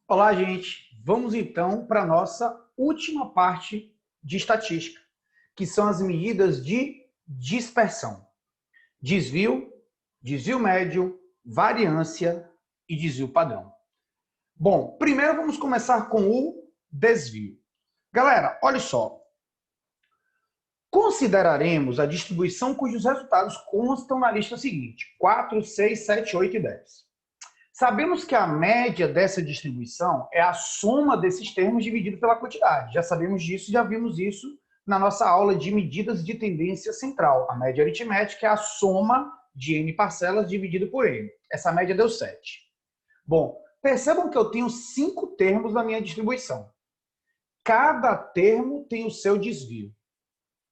Olá, gente. Vamos então para a nossa última parte de estatística, que são as medidas de dispersão. Desvio, desvio médio, variância e desvio padrão. Bom, primeiro vamos começar com o desvio. Galera, olha só. Consideraremos a distribuição cujos resultados constam na lista seguinte: 4, 6, 7, 8 e 10. Sabemos que a média dessa distribuição é a soma desses termos dividido pela quantidade. Já sabemos disso, já vimos isso na nossa aula de medidas de tendência central. A média aritmética é a soma de n parcelas dividido por n. Essa média deu 7. Bom, percebam que eu tenho 5 termos na minha distribuição. Cada termo tem o seu desvio.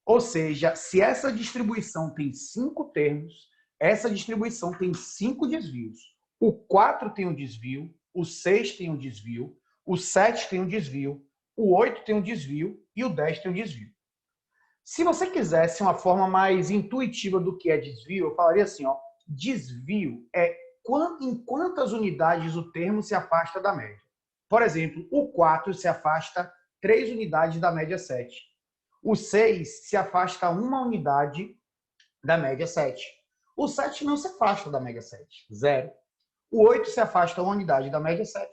Ou seja, se essa distribuição tem 5 termos, essa distribuição tem 5 desvios. O 4 tem um desvio, o 6 tem um desvio, o 7 tem um desvio, o 8 tem um desvio e o 10 tem um desvio. Se você quisesse uma forma mais intuitiva do que é desvio, eu falaria assim, ó, desvio é em quantas unidades o termo se afasta da média. Por exemplo, o 4 se afasta 3 unidades da média 7. O 6 se afasta 1 unidade da média 7. O 7 não se afasta da média 7, 0. O 8 se afasta 1 unidade da média 7.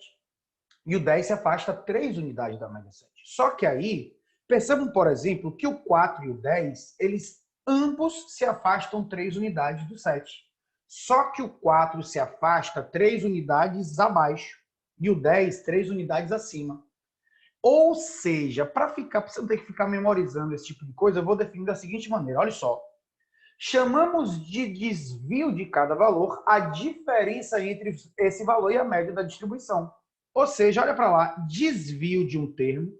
E o 10 se afasta 3 unidades da média 7. Só que aí, percebam, por exemplo, que o 4 e o 10, eles ambos se afastam 3 unidades do 7. Só que o 4 se afasta 3 unidades abaixo e o 10, 3 unidades acima. Ou seja, para você não ter que ficar memorizando esse tipo de coisa, eu vou definir da seguinte maneira, olha só. Chamamos de desvio de cada valor a diferença entre esse valor e a média da distribuição. Ou seja, olha para lá, desvio de um termo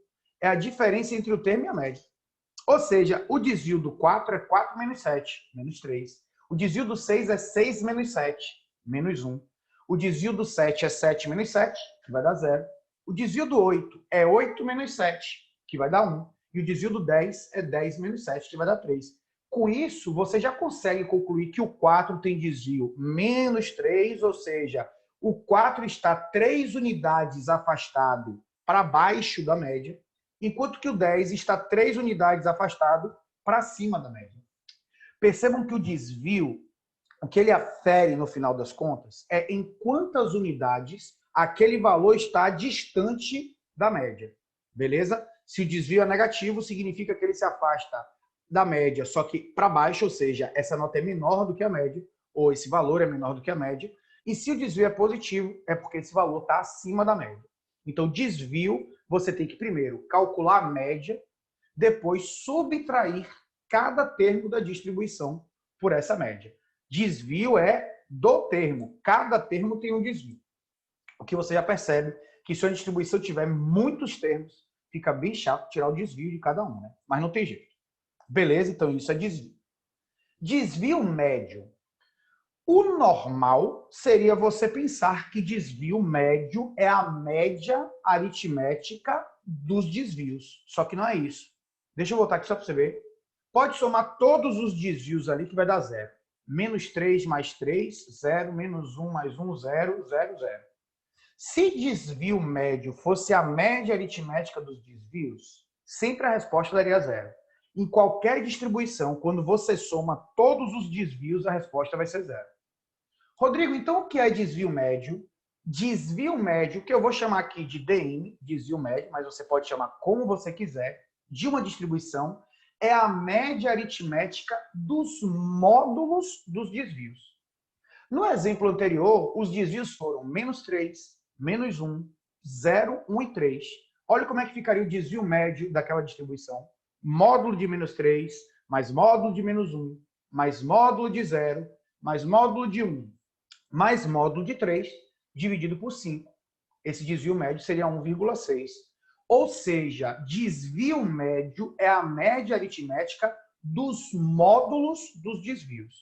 é a diferença entre o termo e a média. Ou seja, o desvio do 4 é 4 menos 7, menos 3. O desvio do 6 é 6 menos 7, menos 1. O desvio do 7 é 7 menos 7, que vai dar 0. O desvio do 8 é 8 menos 7, que vai dar 1. E o desvio do 10 é 10 menos 7, que vai dar 3. Com isso, você já consegue concluir que o 4 tem desvio menos 3, ou seja, o 4 está 3 unidades afastado para baixo da média, enquanto que o 10 está 3 unidades afastado para cima da média. Percebam que o desvio, o que ele afere no final das contas, é em quantas unidades aquele valor está distante da média. Beleza? Se o desvio é negativo, significa que ele se afasta da média, só que para baixo, ou seja, essa nota é menor do que a média, ou esse valor é menor do que a média. E se o desvio é positivo, é porque esse valor está acima da média. Então, desvio, você tem que primeiro calcular a média, depois subtrair cada termo da distribuição por essa média. Desvio é do termo. Cada termo tem um desvio. O que você já percebe que se a distribuição tiver muitos termos, fica bem chato tirar o desvio de cada um, né? Mas não tem jeito. Beleza? Então isso é desvio. Desvio médio. O normal seria você pensar que desvio médio é a média aritmética dos desvios. Só que não é isso. Deixa eu voltar aqui só para você ver. Pode somar todos os desvios ali que vai dar 0. Menos 3 mais 3, 0. Menos 1 mais 1, 0, 0, 0. Se desvio médio fosse a média aritmética dos desvios, sempre a resposta daria 0. Em qualquer distribuição, quando você soma todos os desvios, a resposta vai ser 0. Rodrigo, então o que é desvio médio? Desvio médio, que eu vou chamar aqui de DN, desvio médio, mas você pode chamar como você quiser, de uma distribuição, é a média aritmética dos módulos dos desvios. No exemplo anterior, os desvios foram menos 3, menos 1, 0, 1 e 3. Olha como é que ficaria o desvio médio daquela distribuição. Módulo de menos 3, mais módulo de menos 1, mais módulo de 0, mais módulo de 1, mais módulo de 3, dividido por 5. Esse desvio médio seria 1,6. Ou seja, desvio médio é a média aritmética dos módulos dos desvios.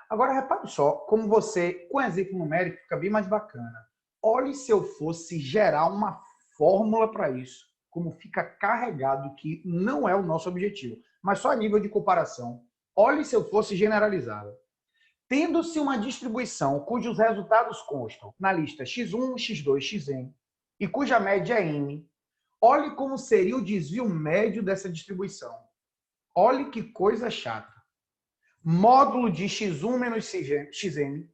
Agora, repare só como você, com exemplo numérico, fica bem mais bacana. Olhe se eu fosse gerar uma fórmula para isso, como fica carregado, que não é o nosso objetivo, mas só a nível de comparação. Olhe se eu fosse generalizado. Tendo-se uma distribuição cujos resultados constam na lista x1, x2, xn, e cuja média é M, olhe como seria o desvio médio dessa distribuição. Olhe que coisa chata. Módulo de x1 menos xm,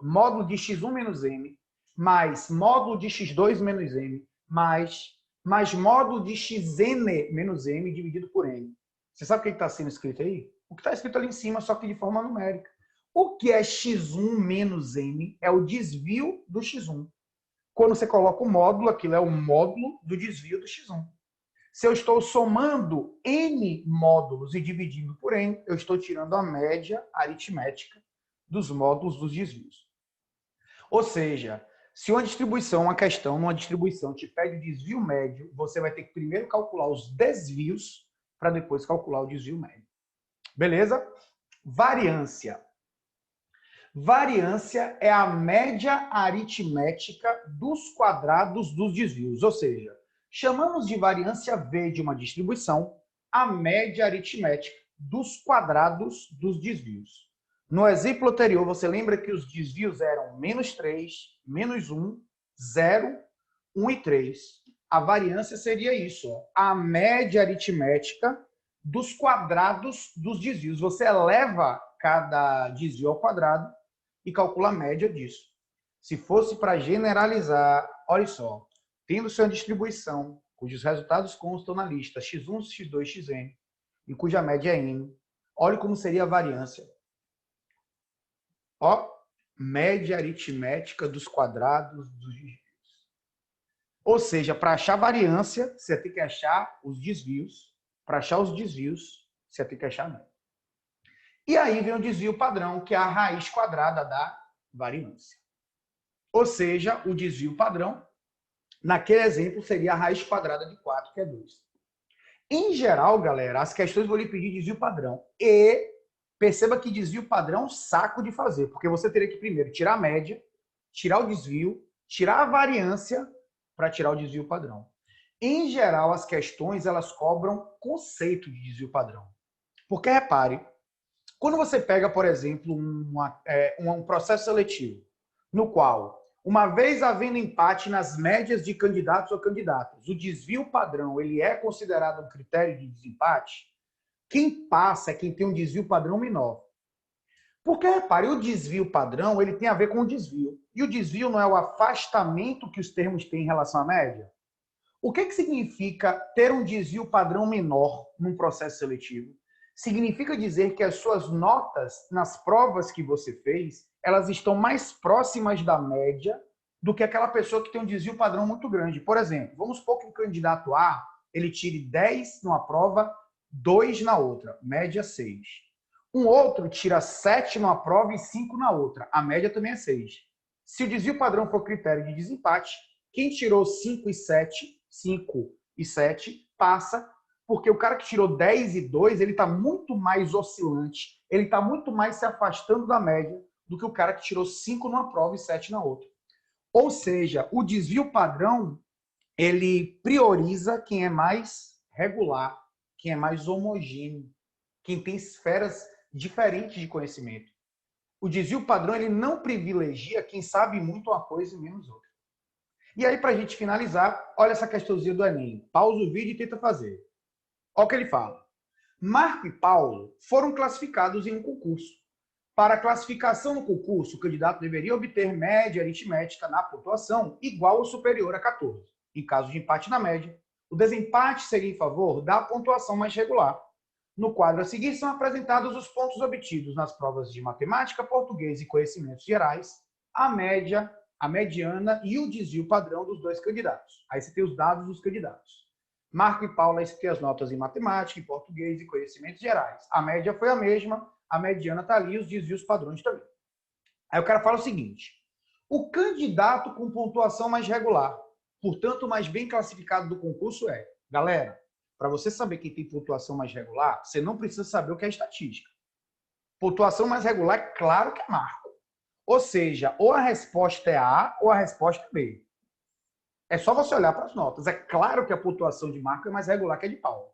módulo de x1 menos m, mais módulo de x2 menos m, mais módulo de xn menos m dividido por n. Você sabe o que está sendo escrito aí? O que está escrito ali em cima, só que de forma numérica. O que é x1 menos m é o desvio do x1. Quando você coloca o módulo, aquilo é o módulo do desvio do x1. Se eu estou somando n módulos e dividindo por n, eu estou tirando a média aritmética dos módulos dos desvios. Ou seja, se uma distribuição, numa distribuição te pede o desvio médio, você vai ter que primeiro calcular os desvios para depois calcular o desvio médio. Beleza? Variância. Variância é a média aritmética dos quadrados dos desvios, ou seja, chamamos de variância V de uma distribuição a média aritmética dos quadrados dos desvios. No exemplo anterior, você lembra que os desvios eram menos 3, menos 1, 0, 1 e 3. A variância seria isso, ó, a média aritmética dos quadrados dos desvios. Você eleva cada desvio ao quadrado e calcula a média disso. Se fosse para generalizar, olha só, tendo-se uma distribuição cujos resultados constam na lista x1, x2, xn, e cuja média é n, olha como seria a variância. Ó, média aritmética dos quadrados dos desvios. Ou seja, para achar variância, você tem que achar os desvios. Para achar os desvios, você tem que achar a média. E aí vem o desvio padrão, que é a raiz quadrada da variância. Ou seja, o desvio padrão, naquele exemplo, seria a raiz quadrada de 4, que é 2. Em geral, galera, as questões vão lhe pedir desvio padrão. E perceba que desvio padrão é um saco de fazer, porque você teria que primeiro tirar a média, tirar o desvio, tirar a variância para tirar o desvio padrão. Em geral, as questões elas cobram conceito de desvio padrão. Porque, repare, quando você pega, por exemplo, um processo seletivo, no qual, uma vez havendo empate nas médias de candidatos ou candidatas, o desvio padrão ele é considerado um critério de desempate, quem passa é quem tem um desvio padrão menor. Porque, repare, o desvio padrão ele tem a ver com o desvio. E o desvio não é o afastamento que os termos têm em relação à média? O que significa ter um desvio padrão menor num processo seletivo? Significa dizer que as suas notas nas provas que você fez, elas estão mais próximas da média do que aquela pessoa que tem um desvio padrão muito grande. Por exemplo, vamos supor que o candidato A ele tire 10 numa prova, 2 na outra, média 6. Um outro tira 7 numa prova e 5 na outra, a média também é 6. Se o desvio padrão for critério de desempate, quem tirou 5 e 7 passa, porque o cara que tirou 10 e 2, ele está muito mais oscilante, ele está muito mais se afastando da média do que o cara que tirou 5 numa prova e 7 na outra. Ou seja, o desvio padrão, ele prioriza quem é mais regular, quem é mais homogêneo, quem tem esferas diferentes de conhecimento. O desvio padrão, ele não privilegia quem sabe muito uma coisa e menos outra. E aí, para a gente finalizar, olha essa questãozinha do Enem. Pausa o vídeo e tenta fazer. Olha o que ele fala. Marco e Paulo foram classificados em um concurso. Para a classificação no concurso, o candidato deveria obter média aritmética na pontuação igual ou superior a 14. Em caso de empate na média, o desempate seria em favor da pontuação mais regular. No quadro a seguir são apresentados os pontos obtidos nas provas de matemática, português e conhecimentos gerais, a média, a mediana e o desvio padrão dos dois candidatos. Aí você tem os dados dos candidatos. Marco e Paula têm as notas em matemática, em português e conhecimentos gerais. A média foi a mesma, a mediana está ali, os desvios padrões também. Aí o cara fala o seguinte: o candidato com pontuação mais regular, portanto mais bem classificado do concurso é, galera, para você saber quem tem pontuação mais regular, você não precisa saber o que é estatística. Pontuação mais regular, é claro que é Marco. Ou seja, ou a resposta é A ou a resposta é B. É só você olhar para as notas. É claro que a pontuação de Marco é mais regular que a de Paulo.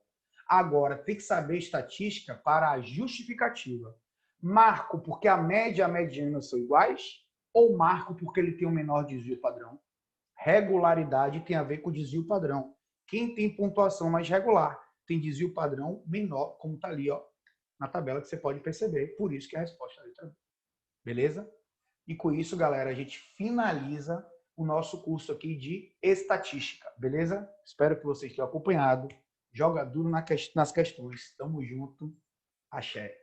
Agora, tem que saber estatística para a justificativa. Marco porque a média e a mediana são iguais? Ou Marco porque ele tem um menor desvio padrão? Regularidade tem a ver com desvio padrão. Quem tem pontuação mais regular tem desvio padrão menor, como está ali, ó, na tabela que você pode perceber. Por isso que a resposta é a letra B. Beleza? E com isso, galera, a gente finaliza o nosso curso aqui de estatística. Beleza? Espero que vocês tenham acompanhado. Joga duro nas questões. Tamo junto. Axé.